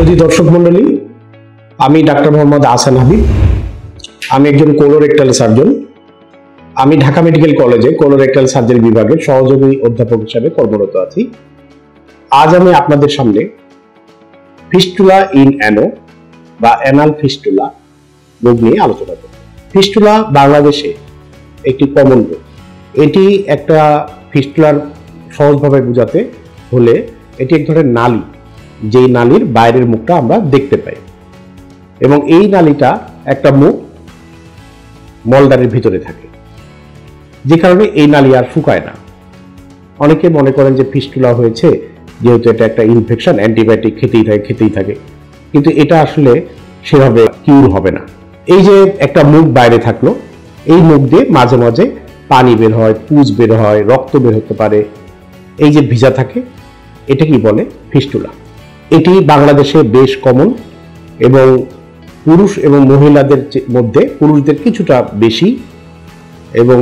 সুধী দর্শক মণ্ডলী, আমি ডাক্তার মোহাম্মদ আহসান হাবিব। আমি একজন কোলোরেক্টাল সার্জন। আমি ঢাকা মেডিকেল কলেজে কোলোরেক্টাল সার্জারি বিভাগের সহযোগী অধ্যাপক হিসাবে কর্মরত আছি। আজ আমি আপনাদের সামনে ফিস্টুলা ইন অ্যানো বা অ্যানাল ফিস্টুলা রোগ নিয়ে আলোচনা করব। ফিস্টুলা বাংলাদেশে একটি কমন রোগ। এটি একটা ফিস্টুলার সহজভাবে বোঝাতে হলে এটি এক ধরনের নালী, যেই নালীর বাইরের মুখটা আমরা দেখতে পাই, এবং এই নালীটা একটা মুখ মলদ্বারের ভিতরে থাকে, যে কারণে এই নালী আর শুকায় না। অনেকে মনে করেন যে ফিস্টুলা হয়েছে যেহেতু এটা একটা ইনফেকশন, অ্যান্টিবায়োটিক খেতেই থাকে, কিন্তু এটা আসলে সেভাবে কিউর হবে না। এই যে একটা মুখ বাইরে থাকলো, এই মুখ দিয়ে মাঝে মাঝে পানি বের হয়, পুজ বের হয়, রক্ত বের হতে পারে, এই যে ভিজা থাকে, এটা কি বলে ফিস্টুলা। এটি বাংলাদেশে বেশ কমন, এবং পুরুষ এবং মহিলাদের মধ্যে পুরুষদের কিছুটা বেশি, এবং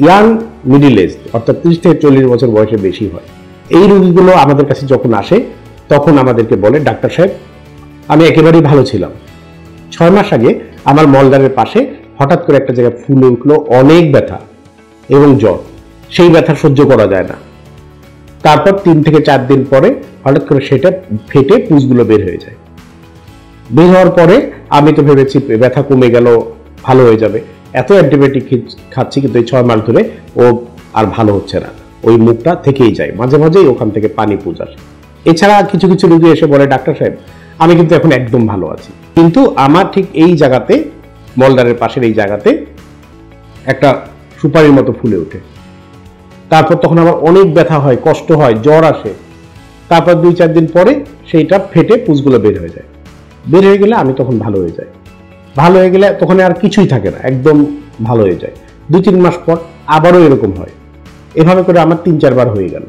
ইয়াং মিডিল এজ অর্থাৎ 30 থেকে 40 বছর বয়সে বেশি হয়। এই রোগীগুলো আমাদের কাছে যখন আসে তখন আমাদেরকে বলে, ডাক্তার সাহেব, আমি একেবারেই ভালো ছিলাম, 6 মাস আগে আমার মলদ্বারের পাশে হঠাৎ করে একটা জায়গায় ফুলে উঠলো, অনেক ব্যথা এবং জ্বর, সেই ব্যথা সহ্য করা যায় না। তারপর 3 থেকে 4 দিন পরে হঠাৎ করে সেটা ফেটে পুজগুলো বের হয়ে যায়। বের হওয়ার পরে আমি তো ভেবেছি ব্যথা কমে গেল, ভালো হয়ে যাবে, এত অ্যান্টিবায়োটিক খাচ্ছি, কিন্তু এই 6 মাস ধরে ও আর ভালো হচ্ছে না, ওই মুখটা থেকেই যায়, মাঝে মাঝেই ওখান থেকে পানি পুজ আসে। এছাড়া কিছু কিছু রোগী এসে বলে, ডাক্তার সাহেব, আমি কিন্তু এখন একদম ভালো আছি, কিন্তু আমার ঠিক এই জায়গাতে, মলদ্বারের পাশের এই জায়গাতে একটা সুপারির মতো ফুলে ওঠে, তারপর তখন আমার অনেক ব্যথা হয়, কষ্ট হয়, জ্বর আসে, তারপর 2-4 দিন পরে সেইটা ফেটে পুজগুলো বের হয়ে যায়। বের হয়ে গেলে আমি তখন ভালো হয়ে যাই। ভালো হয়ে গেলে তখন আর কিছুই থাকে না, একদম ভালো হয়ে যায়। 2-3 মাস পর আবারও এরকম হয়। এভাবে করে আমার 3-4 বার হয়ে গেল।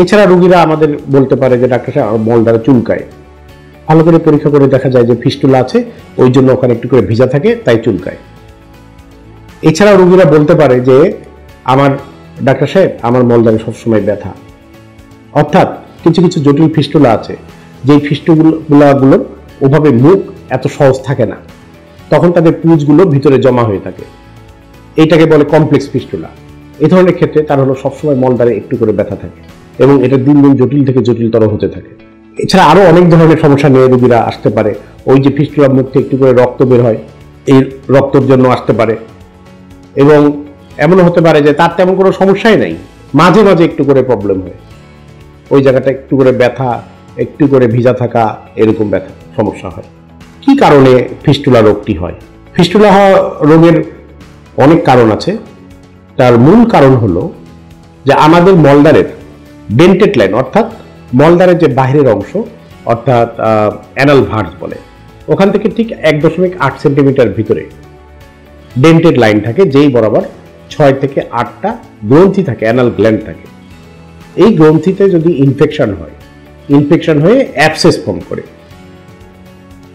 এছাড়া রোগীরা আমাদের বলতে পারে যে, ডাক্তার সাহেব, আমার মলদ্বারে চুলকায়। ভালো করে পরীক্ষা করে দেখা যায় যে ফিস্টুলা আছে, ওই জন্য ওখানে একটু করে ভিজা থাকে, তাই চুলকায়। এছাড়া রোগীরা বলতে পারে যে, আমার ডাক্তার সাহেব, আমার মলদ্বারে সবসময় ব্যথা। অর্থাৎ কিছু কিছু জটিল ফিস্টুলা আছে, যেই ফিস্টুলাগুলোর ওভাবে মুখ এত সহজ থাকে না, তখন তাদের পুজগুলো ভিতরে জমা হয়ে থাকে। এইটাকে বলে কমপ্লেক্স ফিস্টুলা। এই ধরনের ক্ষেত্রে তার হলো সবসময় মলদ্বারে একটু করে ব্যথা থাকে, এবং এটা দিন দিন জটিল থেকে জটিলতর হতে থাকে। এছাড়া আরো অনেক ধরনের সমস্যা নিয়ে রোগীরা আসতে পারে। ওই যে ফিস্টুলার মুখ থেকে একটু করে রক্ত বের হয়, এই রক্তের জন্য আসতে পারে, এবং এমনও হতে পারে যে তার তেমন কোনো সমস্যাই নাই, মাঝে মাঝে একটু করে প্রবলেম হয়, ওই জায়গাটা একটু করে ব্যথা, একটু করে ভিজা থাকা, এরকম ব্যথা সমস্যা হয়। কি কারণে ফিস্টুলা রোগটি হয়? ফিস্টুলা রোগের অনেক কারণ আছে। তার মূল কারণ হলো যে আমাদের মলদ্বারের ডেন্টেড লাইন, অর্থাৎ মলদ্বারের যে বাইরের অংশ, অর্থাৎ অ্যানাল ভার্স বলে, ওখান থেকে ঠিক 1.8 সেন্টিমিটার ভিতরে ডেন্টেড লাইন থাকে, যেই বরাবর 6 থেকে 8টা গ্রন্থি থাকে, অ্যানাল গ্ল্যান্ড থাকে। এই গ্রন্থিতে যদি ইনফেকশন হয়, ইনফেকশন হয়ে অ্যাবসেস ফর্ম করে,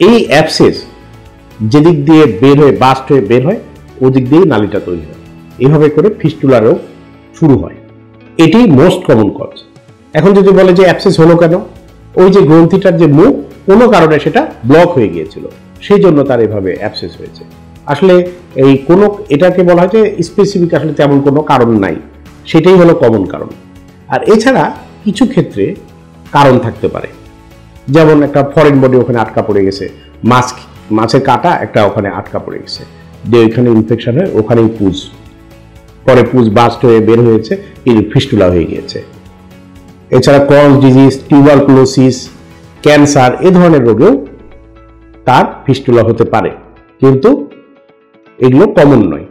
এই অ্যাবসেস যেদিক দিয়ে বের হয়ে, বাস্ট হয়ে বের হয়, ওদিক দিয়েই নালীটা তৈরি হয়। এইভাবে করে ফিস্টুলা রোগ শুরু হয়। এটি মোস্ট কমন কজ। এখন যদি বলে যে অ্যাবসেস হলো কেন, ওই যে গ্রন্থিটার যে মুখ, কোনো কারণে সেটা ব্লক হয়ে গিয়েছিল, সেই জন্য তার এভাবে অ্যাবসেস হয়েছে। আসলে এই কোনো, এটাকে বলা হয় যে স্পেসিফিক আসলে তেমন কোনো কারণ নাই, সেটাই হলো কমন কারণ। আর এছাড়া কিছু ক্ষেত্রে কারণ থাকতে পারে, যেমন একটা ফরেন বডি ওখানে আটকা পড়ে গেছে, মাছের কাঁটা একটা ওখানে আটকা পড়ে গেছে, দিয়ে ওইখানে ইনফেকশন হয়ে ওখানেই পুজ, পরে পুজ বাস্ট হয়ে বের হয়েছে, এই ফিস্টুলা হয়ে গিয়েছে। এছাড়া ক্রনস ডিজিজ, টিউবারকুলোসিস, ক্যান্সার, এ ধরনের রোগেও তার ফিস্টুলা হতে পারে, কিন্তু এগুলো কমন নয়।